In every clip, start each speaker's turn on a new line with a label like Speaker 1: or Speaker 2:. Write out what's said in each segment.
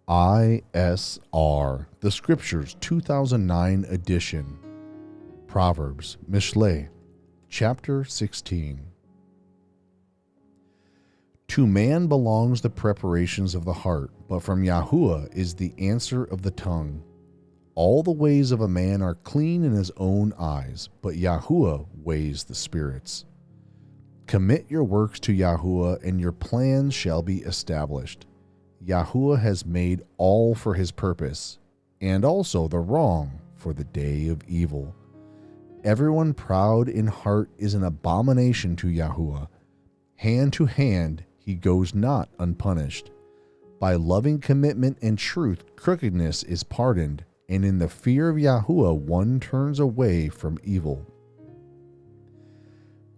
Speaker 1: ISR, the Scriptures 2009 edition. Proverbs, Mishle, chapter 16. To man belongs the preparations of the heart, but from Yahuwah is the answer of the tongue. All the ways of a man are clean in his own eyes, but Yahuwah weighs the spirits. Commit your works to Yahuwah, and your plans shall be established. Yahuwah has made all for his purpose, and also the wrong for the day of evil. Everyone proud in heart is an abomination to Yahuwah. Hand to hand he goes not unpunished. By loving commitment and truth, crookedness is pardoned, and in the fear of Yahuwah one turns away from evil.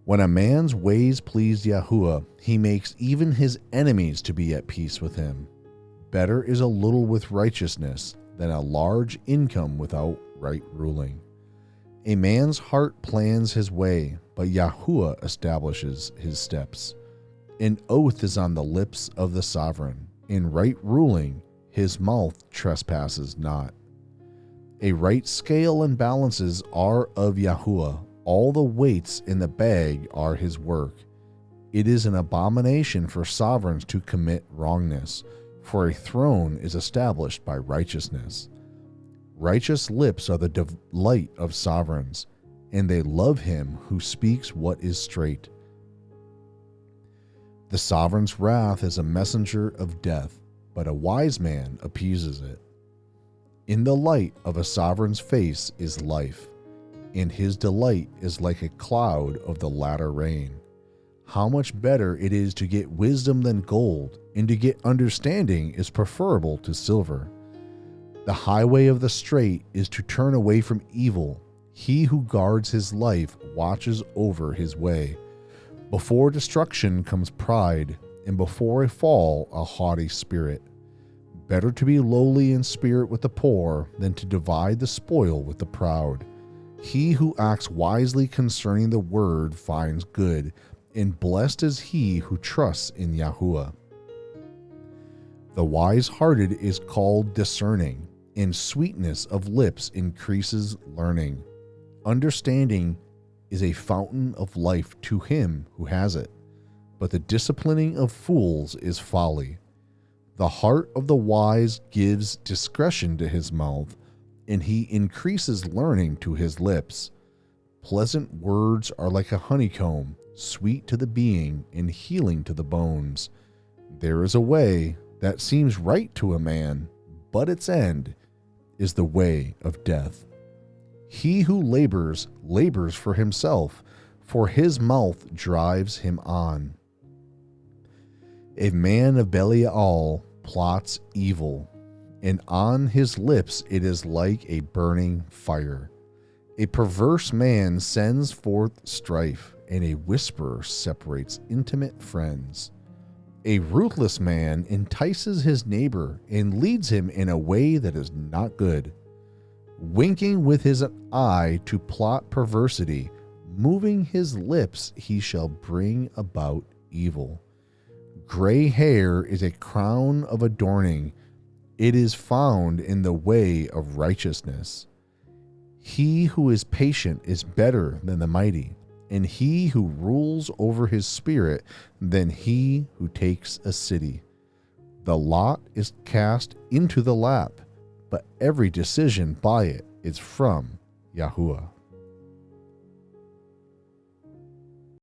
Speaker 1: When a man's ways please Yahuwah, he makes even his enemies to be at peace with him. Better is a little with righteousness than a large income without right ruling. A man's heart plans his way, but Yahuwah establishes his steps. An oath is on the lips of the sovereign. In right ruling, his mouth trespasses not. A right scale and balances are of Yahuwah. All the weights in the bag are his work. It is an abomination for sovereigns to commit wrongness, for a throne is established by righteousness. Righteous lips are the delight of sovereigns, and they love him who speaks what is straight. The sovereign's wrath is a messenger of death, but a wise man appeases it. In the light of a sovereign's face is life, and his delight is like a cloud of the latter rain. How much better it is to get wisdom than gold, and to get understanding is preferable to silver. The highway of the straight is to turn away from evil. He who guards his life watches over his way. Before destruction comes pride, and before a fall a haughty spirit. Better to be lowly in spirit with the poor than to divide the spoil with the proud. He who acts wisely concerning the word finds good, and blessed is he who trusts in Yahuwah. The wise-hearted is called discerning, and sweetness of lips increases learning. Understanding is a fountain of life to him who has it, but the disciplining of fools is folly. The heart of the wise gives discretion to his mouth, and he increases learning to his lips. Pleasant words are like a honeycomb, sweet to the being and healing to the bones. There is a way that seems right to a man, but its end is the way of death. He who labors for himself, for his mouth drives him on. A man of Belial plots evil, and on his lips it is like a burning fire. A perverse man sends forth strife, and a whisperer separates intimate friends. A ruthless man entices his neighbor and leads him in a way that is not good. Winking with his eye to plot perversity, moving his lips he shall bring about evil. Gray hair is a crown of adorning. It is found in the way of righteousness. He who is patient is better than the mighty, and he who rules over his spirit than he who takes a city. The lot is cast into the lap, but every decision by it is from Yahuwah.